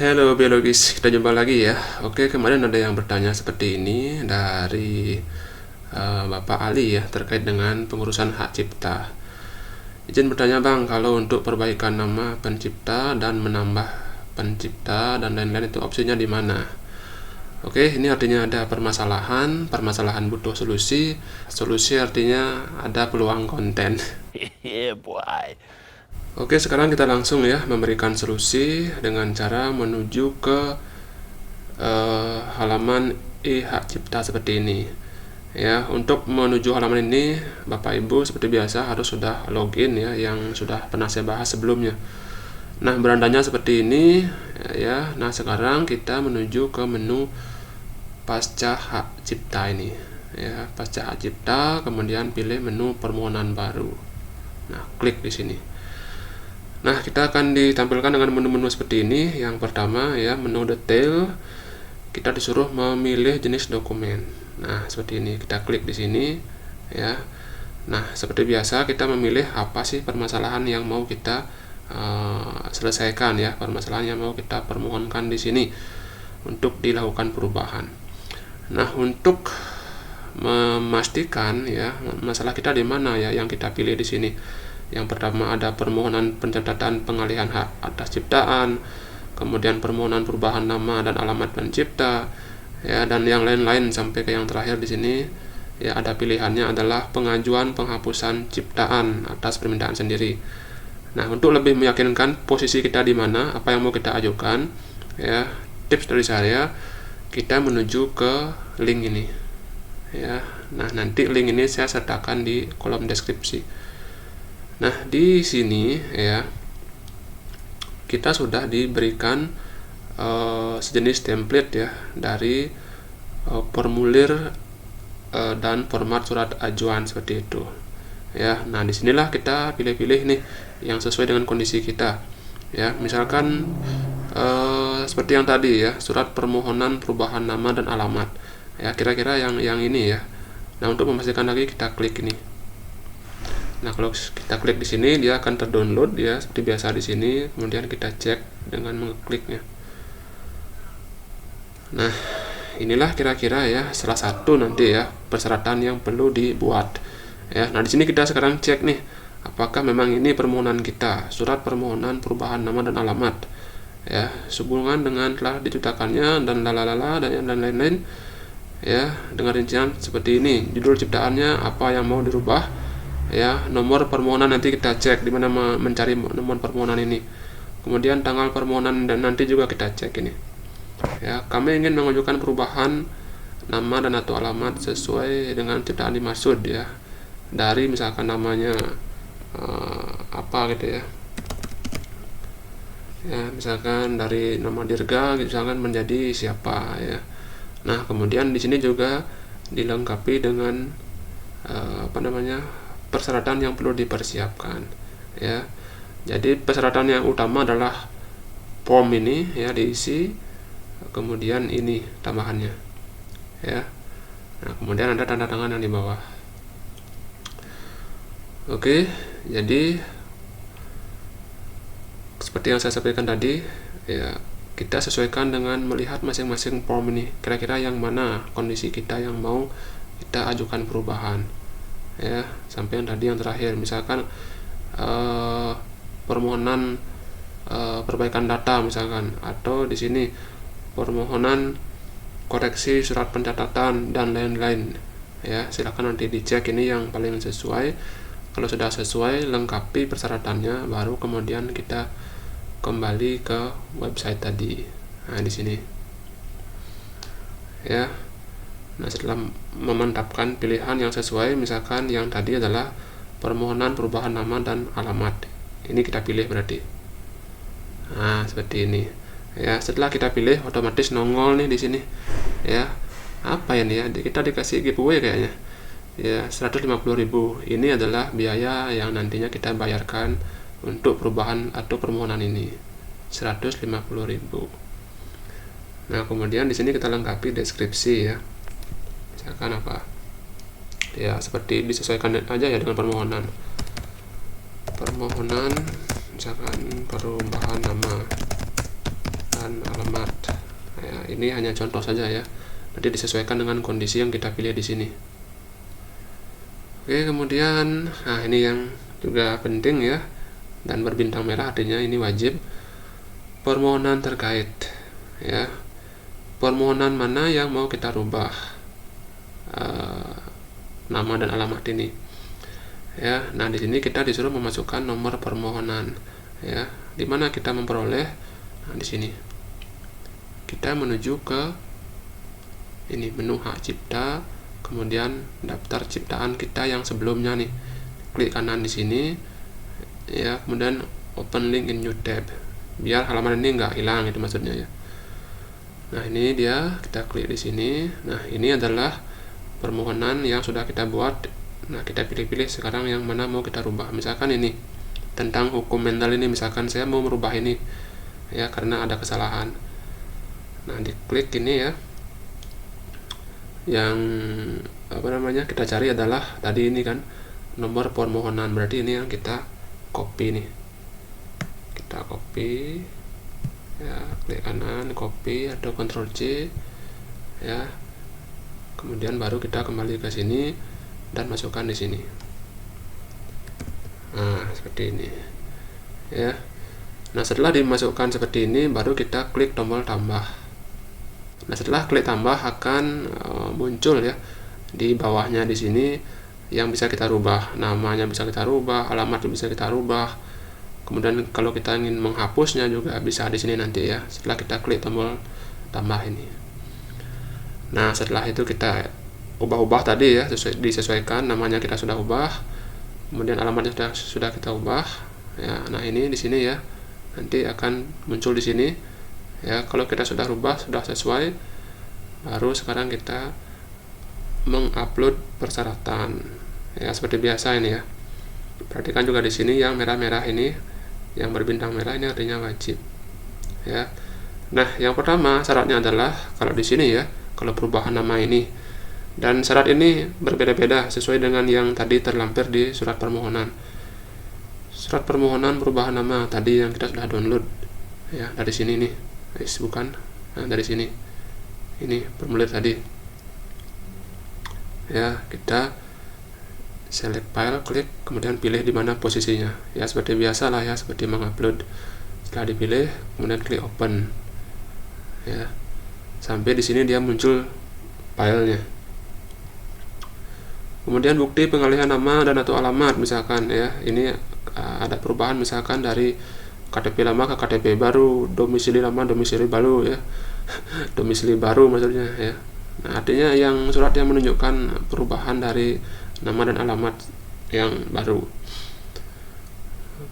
Halo biologis, kita jumpa lagi ya. Oke, kemarin ada yang bertanya seperti ini dari Bapak Ali ya, terkait dengan pengurusan hak cipta. Izin bertanya Bang, kalau untuk perbaikan nama pencipta dan menambah pencipta dan lain-lain itu opsinya di mana? Oke, ini artinya ada permasalahan butuh solusi, solusi artinya ada peluang konten. Yeah, boy. Oke, sekarang kita langsung ya memberikan solusi dengan cara menuju ke halaman e-hak cipta seperti ini. Ya, untuk menuju halaman ini Bapak Ibu seperti biasa harus sudah login ya, yang sudah pernah saya bahas sebelumnya. Nah, berandanya seperti ini ya. Nah, sekarang kita menuju ke menu pasca hak cipta ini. Ya, pasca hak cipta, kemudian pilih menu permohonan baru. Nah, klik di sini. Nah, kita akan ditampilkan dengan menu-menu seperti ini. Yang pertama ya, menu detail. Kita disuruh memilih jenis dokumen. Nah, seperti ini. Kita klik di sini ya. Nah, seperti biasa kita memilih apa sih permasalahan yang mau kita selesaikan ya, permasalahan yang mau kita permohonkan di sini untuk dilakukan perubahan. Nah, untuk memastikan ya masalah kita di mana ya yang kita pilih di sini. Yang pertama ada permohonan pencatatan pengalihan hak atas ciptaan, kemudian permohonan perubahan nama dan alamat pencipta, ya, dan yang lain-lain sampai ke yang terakhir di sini ya ada pilihannya adalah pengajuan penghapusan ciptaan atas permintaan sendiri. Nah, untuk lebih meyakinkan posisi kita di mana, apa yang mau kita ajukan, ya, tips dari saya, kita menuju ke link ini, ya. Nah, nanti link ini saya sertakan di kolom deskripsi. Nah, di sini ya kita sudah diberikan sejenis template ya dari formulir dan format surat ajuan seperti itu. Ya, nah disinilah kita pilih-pilih nih yang sesuai dengan kondisi kita. Ya, misalkan seperti yang tadi ya, surat permohonan perubahan nama dan alamat. Ya, kira-kira yang ini ya. Nah, untuk memastikan lagi kita klik ini. Nah, kalau kita klik di sini dia akan terdownload ya seperti biasa di sini, kemudian kita cek dengan mengkliknya. Nah, inilah kira-kira ya salah satu nanti ya persyaratan yang perlu dibuat. Ya, nah di sini kita sekarang cek nih apakah memang ini permohonan kita, surat permohonan perubahan nama dan alamat. Ya, sehubungan dengan telah diciptakannya dan lalalala dan lain-lain. Ya, dengan rincian seperti ini. Judul ciptaannya apa yang mau dirubah. Ya, nomor permohonan nanti kita cek di mana mencari nomor permohonan ini. Kemudian tanggal permohonan dan nanti juga kita cek ini. Ya, kami ingin mengajukan perubahan nama dan atau alamat sesuai dengan ciptaan dimaksud ya. Dari misalkan namanya apa gitu ya. Ya, misalkan dari nama Dirga misalkan menjadi siapa ya. Nah, kemudian di sini juga dilengkapi dengan persyaratan yang perlu dipersiapkan ya. Jadi persyaratan yang utama adalah form ini ya diisi, kemudian ini tambahannya ya. Nah, kemudian ada tanda tangan yang di bawah. Oke, jadi seperti yang saya sampaikan tadi ya, kita sesuaikan dengan melihat masing-masing form ini, kira-kira yang mana kondisi kita yang mau kita ajukan perubahan ya, sampai yang tadi yang terakhir misalkan permohonan perbaikan data misalkan, atau di sini permohonan koreksi surat pencatatan dan lain-lain ya. Silakan nanti dicek ini yang paling sesuai. Kalau sudah sesuai, lengkapi persyaratannya, baru kemudian kita kembali ke website tadi. Nah, di sini ya. Nah, setelah memantapkan pilihan yang sesuai, misalkan yang tadi adalah permohonan perubahan nama dan alamat. Ini kita pilih berarti. Nah, seperti ini. Ya, setelah kita pilih otomatis nongol nih di sini. Ya. Apa ini ya? Kita dikasih giveaway kayaknya. Ya, 150.000. Ini adalah biaya yang nantinya kita bayarkan untuk perubahan atau permohonan ini. 150.000. Nah, kemudian di sini kita lengkapi deskripsi ya. Misalkan apa ya, seperti disesuaikan aja ya dengan permohonan misalkan perubahan nama dan alamat. Ya, ini hanya contoh saja ya. Nanti disesuaikan dengan kondisi yang kita pilih di sini. Oke, kemudian ini yang juga penting ya, dan berbintang merah artinya ini wajib. Permohonan terkait ya. Permohonan mana yang mau kita rubah, nama dan alamat ini ya. Nah, di sini kita disuruh memasukkan nomor permohonan ya. Dimana kita memperoleh? Nah, di sini kita menuju ke ini menu hak cipta, kemudian daftar ciptaan kita yang sebelumnya nih. Klik kanan di sini ya, kemudian open link in new tab, biar halaman ini nggak hilang, itu maksudnya ya. Nah, ini dia, kita klik di sini. Nah, ini adalah permohonan yang sudah kita buat. Nah, kita pilih-pilih sekarang yang mana mau kita rubah. Misalkan ini tentang hukum mental ini, misalkan saya mau merubah ini ya karena ada kesalahan. Nah, diklik ini ya. Yang kita cari adalah tadi ini kan nomor permohonan, berarti ini yang kita copy nih. Kita copy ya, klik kanan copy atau Ctrl C ya. Kemudian baru kita kembali ke sini dan masukkan di sini. Nah, seperti ini ya. Nah, setelah dimasukkan seperti ini, baru kita klik tombol tambah. Nah, setelah klik tambah akan muncul ya di bawahnya di sini yang bisa kita rubah. Namanya bisa kita rubah, alamat bisa kita rubah. Kemudian kalau kita ingin menghapusnya juga bisa di sini nanti ya, setelah kita klik tombol tambah ini. Nah, setelah itu kita ubah-ubah tadi ya, disesuaikan, namanya kita sudah ubah, kemudian alamatnya sudah kita ubah ya. Nah, ini di sini ya, nanti akan muncul di sini ya. Kalau kita sudah rubah, sudah sesuai, baru sekarang kita mengupload persyaratan ya, seperti biasa ini ya. Perhatikan juga di sini yang merah-merah ini, yang berbintang merah ini artinya wajib ya. Nah, yang pertama syaratnya adalah kalau di sini ya, kalau perubahan nama ini, dan syarat ini berbeda-beda sesuai dengan yang tadi terlampir di surat permohonan. Surat permohonan perubahan nama tadi yang kita sudah download ya, dari sini nih guys, bukan, nah, dari sini ini formulir tadi ya. Kita select file, klik, kemudian pilih di mana posisinya ya, seperti biasa lah ya, seperti mengupload. Setelah dipilih, kemudian klik open ya, sampai di sini dia muncul filenya. Kemudian bukti pengalihan nama dan atau alamat, misalkan ya, ini ada perubahan misalkan dari KTP lama ke KTP baru, domisili lama domisili baru ya. Domisili baru maksudnya ya. Nah, artinya yang surat yang menunjukkan perubahan dari nama dan alamat yang baru.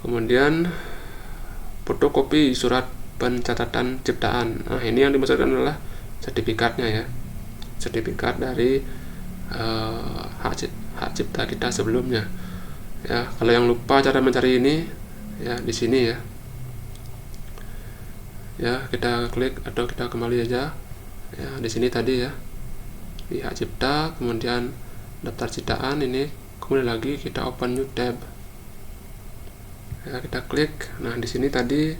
Kemudian fotokopi surat pencatatan ciptaan. Nah, ini yang dimaksudkan adalah sertifikatnya ya, sertifikat dari hak cipta kita sebelumnya ya. Kalau yang lupa cara mencari ini ya, di sini ya. Ya, kita klik atau kita kembali aja ya, di sini tadi ya, di hak cipta, kemudian daftar ciptaan ini, kemudian lagi kita open new tab ya, kita klik. Nah, di sini tadi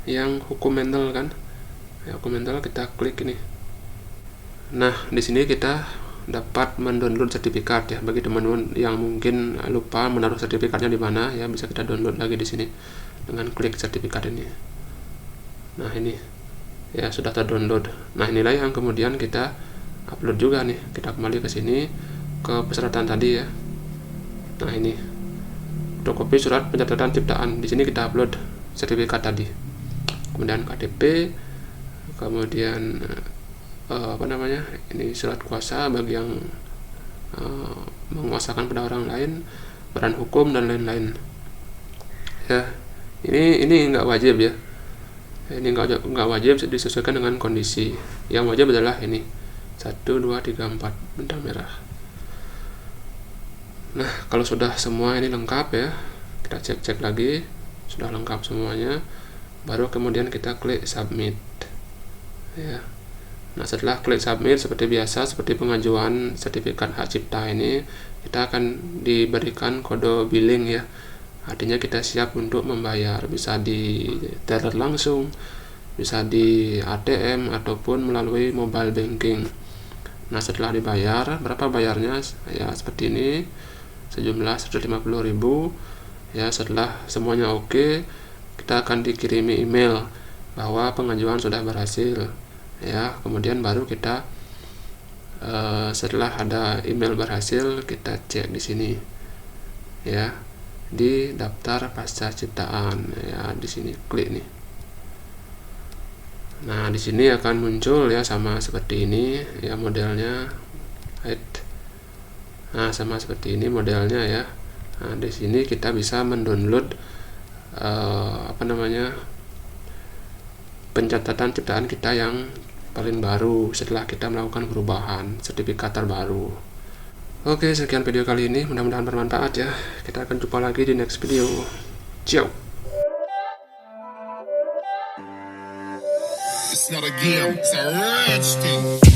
yang hukum mental kan ya, hukum mental, kita klik ini. Nah, di sini kita dapat mendownload sertifikat ya. Bagi teman-teman yang mungkin lupa menaruh sertifikatnya di mana ya, bisa kita download lagi di sini dengan klik sertifikat ini. Nah, ini ya sudah terdownload. Nah, inilah yang kemudian kita upload juga nih. Kita kembali ke sini ke persyaratan tadi ya. Nah, ini fotokopi surat pencatatan ciptaan. Di sini kita upload sertifikat tadi. Kemudian KTP, kemudian ini surat kuasa bagi yang menguasakan pada orang lain, peran hukum dan lain-lain ya. Ini nggak wajib ya, ini nggak wajib, disesuaikan dengan kondisi. Yang wajib adalah ini 1, 2, 3, 4 bintang merah. Nah, kalau sudah semua ini lengkap ya, kita cek lagi sudah lengkap semuanya, baru kemudian kita klik submit ya. Nah, setelah klik submit, seperti biasa, seperti pengajuan sertifikat hak cipta ini, kita akan diberikan kode billing ya. Artinya kita siap untuk membayar, bisa di teller langsung, bisa di ATM ataupun melalui mobile banking. Nah, setelah dibayar, berapa bayarnya? Ya seperti ini, sejumlah 150.000. Ya, setelah semuanya oke, kita akan dikirimi email bahwa pengajuan sudah berhasil. Ya, kemudian baru kita setelah ada email berhasil, kita cek di sini. Ya, di daftar pasca ciptaan. Ya, di sini klik nih. Nah, di sini akan muncul ya sama seperti ini ya modelnya. Nah, sama seperti ini modelnya ya. Nah, di sini kita bisa mendownload pencatatan ciptaan kita yang paling baru setelah kita melakukan perubahan sertifikat terbaru. Oke, sekian video kali ini, mudah-mudahan bermanfaat ya. Kita akan jumpa lagi di next video. Ciao. It's not a game, it's a rich thing.